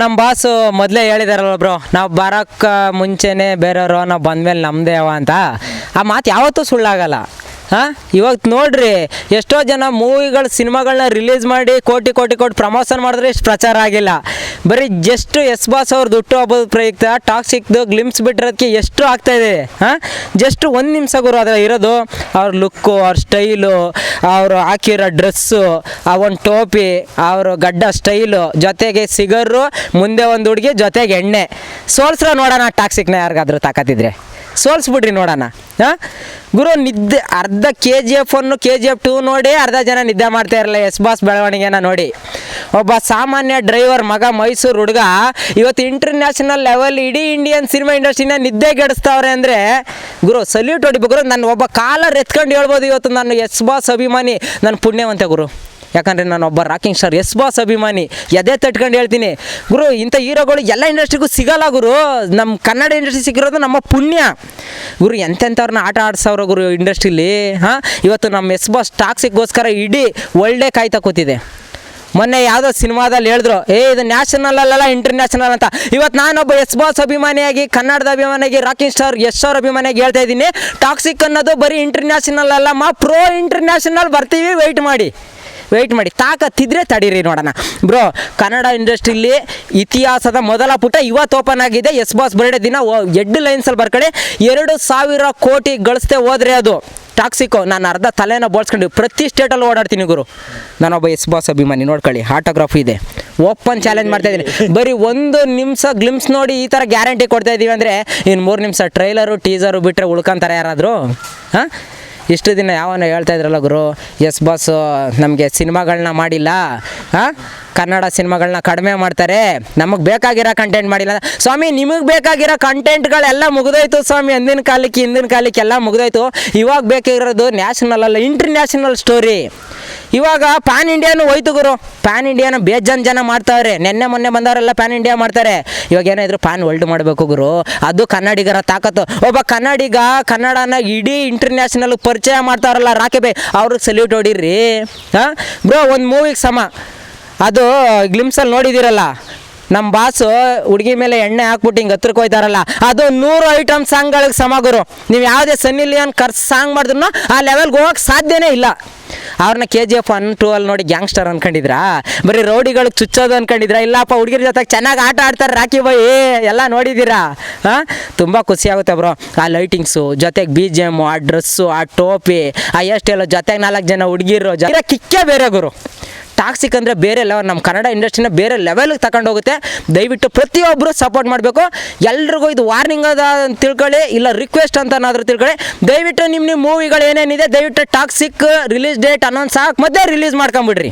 ನಮ್ಮ ಬಾಸು ಮೊದಲೇ ಹೇಳಿದಾರಲ್ಲ ಬ್ರೋ, ನಾವು ಬರೋಕ್ಕೆ ಮುಂಚೆನೇ ಬೇರೆಯವರು ನಾವು ಬಂದಮೇಲೆ ನಮ್ಮದೇ ಅವ ಅಂತ. ಆ ಮಾತು ಯಾವತ್ತೂ ಸುಳ್ಳಾಗಲ್ಲ. ಇವಾಗ ನೋಡ್ರಿ, ಎಷ್ಟೋ ಜನ ಮೂವಿಗಳು ಸಿನಿಮಾಗಳನ್ನ ರಿಲೀಸ್ ಮಾಡಿ ಕೋಟಿ ಪ್ರಮೋಷನ್ ಮಾಡಿದ್ರೆ ಇಷ್ಟು ಪ್ರಚಾರ ಆಗಿಲ್ಲ. ಬರೀ ಜಸ್ಟ್ ಎಸ್ ಬಾಸ್ ಅವ್ರದ್ದು ಹುಟ್ಟುಹಬ್ಬದ ಪ್ರಯುಕ್ತ ಟಾಕ್ಸಿಕ್ದು ಗ್ಲಿಮ್ಸ್ ಬಿಟ್ಟಿರೋದಕ್ಕೆ ಎಷ್ಟು ಆಗ್ತಾಯಿದೆ. ಜಸ್ಟ್ 1 ನಿಮಿಷ ಗುರು ಅದ್ರ ಇರೋದು. ಅವ್ರ ಲುಕ್ಕು, ಅವ್ರ ಸ್ಟೈಲು, ಅವರು ಹಾಕಿರೋ ಡ್ರೆಸ್ಸು, ಆ ಒಂದು ಟೋಪಿ, ಅವರು ಗಡ್ಡ ಸ್ಟೈಲು, ಜೊತೆಗೆ ಸಿಗರು, ಮುಂದೆ ಒಂದು ಹುಡುಗಿ, ಜೊತೆಗೆ ಎಣ್ಣೆ. ಸೋಲ್ಸ್ರ ನೋಡೋಣ ಟಾಕ್ಸಿಕ್ನ ಯಾರಿಗಾದ್ರೂ ತಾಕತ್ತಿದ್ರೆ ಸೋಲ್ಸ್ಬಿಡ್ರಿ ನೋಡೋಣ. ಗುರು ನಿದ್ದೆ ಅರ್ಧ KGF 1 KGF 2 ನೋಡಿ ಅರ್ಧ ಜನ ನಿದ್ದೆ ಮಾಡ್ತಾ ಇರಲ್ಲ ಎಸ್ ಬಾಸ್ ಬೆಳವಣಿಗೆನ ನೋಡಿ. ಒಬ್ಬ ಸಾಮಾನ್ಯ ಡ್ರೈವರ್ ಮಗ, ಮೈಸೂರು ಹುಡುಗ ಇವತ್ತು ಇಂಟರ್ನ್ಯಾಷನಲ್ ಲೆವೆಲ್ ಇಡೀ ಇಂಡಿಯನ್ ಸಿನಿಮಾ ಇಂಡಸ್ಟ್ರಿನ ನಿದ್ದೆಗೆಡಿಸ್ತವ್ರೆ ಅಂದರೆ ಗುರು ಸಲ್ಯೂಟ್ ಹೊಡಿಬೇಕು ಗುರು. ನಾನು ಒಬ್ಬ ಕಾಲರ್ ಎತ್ಕೊಂಡು ಹೇಳ್ಬೋದು ಇವತ್ತು ನಾನು ಎಸ್ ಬಾಸ್ ಅಭಿಮಾನಿ, ನಾನು ಪುಣ್ಯವಂತೆ ಗುರು. ಯಾಕಂದರೆ ನಾನು ಒಬ್ಬ ರಾಕಿಂಗ್ ಸ್ಟಾರ್ ಎಸ್ ಬಾಸ್ ಅಭಿಮಾನಿ, ಎದೆ ತಟ್ಕೊಂಡು ಹೇಳ್ತೀನಿ ಗುರು. ಇಂಥ ಹೀರೋಗಳು ಎಲ್ಲ ಇಂಡಸ್ಟ್ರಿಗೂ ಸಿಗಲ್ಲ ಗುರು. ನಮ್ಮ ಕನ್ನಡ ಇಂಡಸ್ಟ್ರಿ ಸಿಕ್ಕಿರೋದು ನಮ್ಮ ಪುಣ್ಯ ಗುರು. ಎಂತೆಂಥವ್ರನ್ನ ಆಟ ಆಡ್ಸವ್ರ ಗುರು ಇಂಡಸ್ಟ್ರೀಲಿ. ಇವತ್ತು ನಮ್ಮ ಎಸ್ ಬಾಸ್ ಟಾಕ್ಸಿಕ್ಗೋಸ್ಕರ ಇಡೀ ಒಳ್ಳೆ ಕಾಯ್ತಾ ಕೂತಿದೆ. ಮೊನ್ನೆ ಯಾವುದೋ ಸಿನಿಮಾದಲ್ಲಿ ಹೇಳಿದ್ರು, ಇದು ನ್ಯಾಷನಲ್ ಅಲ್ಲ ಇಂಟರ್ನ್ಯಾಷನಲ್ ಅಂತ. ಇವತ್ತು ನಾನೊಬ್ಬ ಎಸ್ ಬಾಸ್ ಅಭಿಮಾನಿಯಾಗಿ, ಕನ್ನಡದ ಅಭಿಮಾನಿಯಾಗಿ, ರಾಕಿಂಗ್ ಸ್ಟಾರ್ ಯಶ್ ಅವ್ರ ಅಭಿಮಾನಿಯಾಗಿ ಹೇಳ್ತಾ ಇದ್ದೀನಿ, ಟಾಕ್ಸಿಕ್ ಅನ್ನೋದು ಬರೀ ಇಂಟರ್ನ್ಯಾಷನಲ್ ಅಲ್ಲ, ಪ್ರೋ ಇಂಟರ್ನ್ಯಾಷನಲ್ ಬರ್ತೀವಿ. ವೆಯ್ಟ್ ಮಾಡಿ ತಾಕತ್ತಿದ್ರೆ ತಡೀರಿ ನೋಡೋಣ ಬ್ರೋ. ಕನ್ನಡ ಇಂಡಸ್ಟ್ರಿಲಿ ಇತಿಹಾಸದ ಮೊದಲ ಪುಟ ಇವತ್ತು ಓಪನ್ ಆಗಿದೆ. ಎಸ್ ಬಾಸ್ ಬರ್ಡೇ ದಿನ ಎಡ್ ಲೈನ್ಸಲ್ಲಿ ಬರ್ಕಡೆ 2,000 ಕೋಟಿ ಗಳಿಸ್ದೆ ಹೋದ್ರೆ ಅದು ಟಾಕ್ಸಿಕ್ಕು. ನಾನು ಅರ್ಧ ತಲೆನ ಬೋಳ್ಸ್ಕೊಂಡು ಪ್ರತಿ ಸ್ಟೇಟಲ್ಲಿ ಓಡಾಡ್ತೀನಿ ಗುರು. ನಾನೊಬ್ಬ ಎಸ್ ಬಾಸ್ ಅಭಿಮಾನಿ, ನೋಡ್ಕೊಳ್ಳಿ ಆಟೋಗ್ರಾಫ್ ಇದೆ. ಓಪನ್ ಚಾಲೆಂಜ್ ಮಾಡ್ತಾಯಿದ್ದೀನಿ. ಬರೀ 1 ನಿಮಿಷ ಗ್ಲಿಮ್ಸ್ ನೋಡಿ ಈ ಥರ ಗ್ಯಾರಂಟಿ ಕೊಡ್ತಾಯಿದ್ದೀವಿ ಅಂದರೆ ಇನ್ನು 3 ನಿಮಿಷ ಟ್ರೈಲರು ಟೀಸರು ಬಿಟ್ಟರೆ ಉಳ್ಕೊಂತಾರೆ ಯಾರಾದರೂ? ಇಷ್ಟು ದಿನ ಯಾವನ ಹೇಳ್ತಾ ಇದ್ರಲ್ಲ ಗುರು, ಎಸ್ ಬಾಸ್ ನಮಗೆ ಸಿನಿಮಾಗಳನ್ನ ಮಾಡಿಲ್ಲ, ಕನ್ನಡ ಸಿನಿಮಾಗಳನ್ನ ಕಡಿಮೆ ಮಾಡ್ತಾರೆ, ನಮಗೆ ಬೇಕಾಗಿರೋ ಕಂಟೆಂಟ್ ಮಾಡಿಲ್ಲ. ಸ್ವಾಮಿ, ನಿಮಗೆ ಬೇಕಾಗಿರೋ ಕಂಟೆಂಟ್ಗಳೆಲ್ಲ ಮುಗಿದೋಯ್ತು ಸ್ವಾಮಿ. ಹಿಂದಿನ ಕಾಲಕ್ಕೆ ಎಲ್ಲ ಮುಗಿದೋಯ್ತು. ಇವಾಗ ಬೇಕಾಗಿರೋದು ನ್ಯಾಷನಲ್ ಅಲ್ಲ, ಇಂಟರ್ನ್ಯಾಷನಲ್ ಸ್ಟೋರಿ. ಇವಾಗ ಪ್ಯಾನ್ ಇಂಡಿಯಾನು ಹೋಯ್ತು ಗುರು. ಪ್ಯಾನ್ ಇಂಡಿಯಾನ ಬೇಜಾನ್ ಮಾಡ್ತಾವ್ರೆ. ಮೊನ್ನೆ ಬಂದವರೆಲ್ಲ ಪ್ಯಾನ್ ಇಂಡಿಯಾ ಮಾಡ್ತಾರೆ. ಇವಾಗ ಏನಾದ್ರು ಪ್ಯಾನ್ ವರ್ಲ್ಡ್ ಮಾಡಬೇಕು ಗುರು. ಅದು ಕನ್ನಡಿಗರ ತಾಕತ್ತು. ಒಬ್ಬ ಕನ್ನಡಿಗ ಕನ್ನಡನ ಇಡೀ ಇಂಟರ್ನ್ಯಾಷನಲ್ ಪರಿಚಯ ಮಾಡ್ತಾರಲ್ಲ, ರಾಕೆ ಅವ್ರಿಗೆ ಸಲ್ಯೂಟ್ ಹೊಡೀರಿ. ಬ್ರೋ, ಒಂದು ಮೂವಿಗೆ ಸಮ ಅದು. ಗ್ಲಿಮ್ಸಲ್ಲಿ ನೋಡಿದ್ದೀರಲ್ಲ, ನಮ್ಮ ಬಾಸು ಹುಡುಗಿ ಮೇಲೆ ಎಣ್ಣೆ ಹಾಕ್ಬಿಟ್ಟು ಹಿಂಗೆ ಹತ್ರಕ್ಕೆ ಹೋಯ್ತಾರಲ್ಲ, ಅದು 100 ಐಟಮ್ ಸಾಂಗ್ಗಳಿಗೆ ಸಮ ಗುರು. ನೀವು ಯಾವುದೇ ಸನ್ನಿ ಲಿಯೋನ್ ಸಾಂಗ್ ಮಾಡಿದ್ರು ಆ ಲೆವೆಲ್ಗೆ ಹೋಗೋಕ್ಕೆ ಸಾಧ್ಯನೇ ಇಲ್ಲ. ಅವ್ರನ್ನ KGF 1, 2 ಅಲ್ಲಿ ನೋಡಿ ಗ್ಯಾಂಗ್ಸ್ಟರ್ ಅನ್ಕೊಂಡಿದ್ರಾ? ಬರೀ ರೌಡಿಗಳಿಗೆ ಚುಚ್ಚೋದು ಅನ್ಕೊಂಡಿದ್ರಾ? ಇಲ್ಲಪ್ಪ, ಹುಡುಗಿರ ಜೊತೆಗೆ ಚೆನ್ನಾಗಿ ಆಟ ಆಡ್ತಾರೆ ರಾಕಿ ಬಾಯ್, ಎಲ್ಲ ನೋಡಿದ್ದೀರಾ? ತುಂಬ ಖುಷಿಯಾಗುತ್ತೆ ಬ್ರೋ. ಆ ಲೈಟಿಂಗ್ಸು, ಜೊತೆಗೆ BGM, ಆ ಡ್ರೆಸ್ಸು, ಆ ಟೋಪಿ, ಆ ಎಷ್ಟೆಲ್ಲ, ಜೊತೆಗೆ 4 ಜನ ಹುಡುಗಿರು, ಕಿಕ್ಕೇ ಬೇರೆ ಗುರು. ಟಾಕ್ಸಿಕ್ ಅಂದರೆ ಬೇರೆ ಲೆವೆಲ್. ನಮ್ಮ ಕನ್ನಡ ಇಂಡಸ್ಟ್ರಿನ ಬೇರೆ ಲೆವೆಲ್ಗೆ ತಗೊಂಡೋಗುತ್ತೆ. ದಯವಿಟ್ಟು ಪ್ರತಿಯೊಬ್ಬರು ಸಪೋರ್ಟ್ ಮಾಡಬೇಕು. ಎಲ್ರಿಗೂ ಇದು ವಾರ್ನಿಂಗ್ ಅದ ಅಂತ ತಿಳ್ಕೊಳ್ಳಿ, ಇಲ್ಲ ರಿಕ್ವೆಸ್ಟ್ ಅಂತನಾದರೂ ತಿಳ್ಕೊಳ್ಳಿ. ದಯವಿಟ್ಟು ನಿಮ್ಮ ಮೂವಿಗಳು ಏನೇನಿದೆ ದಯವಿಟ್ಟು ಟಾಕ್ಸಿಕ್ ರಿಲೀಸ್ ಡೇಟ್ ಅನೌನ್ಸ್ ಮೊದಲೇ ರಿಲೀಸ್ ಮಾಡ್ಕೊಂಬಿಡ್ರಿ.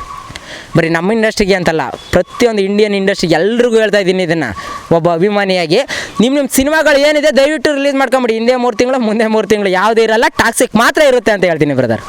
ಬರೀ ನಮ್ಮ ಇಂಡಸ್ಟ್ರಿಗೆ ಅಂತಲ್ಲ, ಪ್ರತಿಯೊಂದು ಇಂಡಿಯನ್ ಇಂಡಸ್ಟ್ರಿಗೆ ಎಲ್ರಿಗೂ ಹೇಳ್ತಾ ಇದ್ದೀನಿ ಇದನ್ನು ಒಬ್ಬ ಅಭಿಮಾನಿಯಾಗಿ. ನಿಮ್ಮ ಸಿನಿಮಾಗಳು ಏನಿದೆ ದಯವಿಟ್ಟು ರಿಲೀಸ್ ಮಾಡ್ಕೊಂಬಿಡಿ. ಹಿಂದೆ 3 ತಿಂಗಳು, ಮುಂದೆ 3 ತಿಂಗಳು ಯಾವುದೇ ಇರಲ್ಲ, ಟಾಕ್ಸಿಕ್ ಮಾತ್ರ ಇರುತ್ತೆ ಅಂತ ಹೇಳ್ತೀನಿ ಬ್ರದರ್.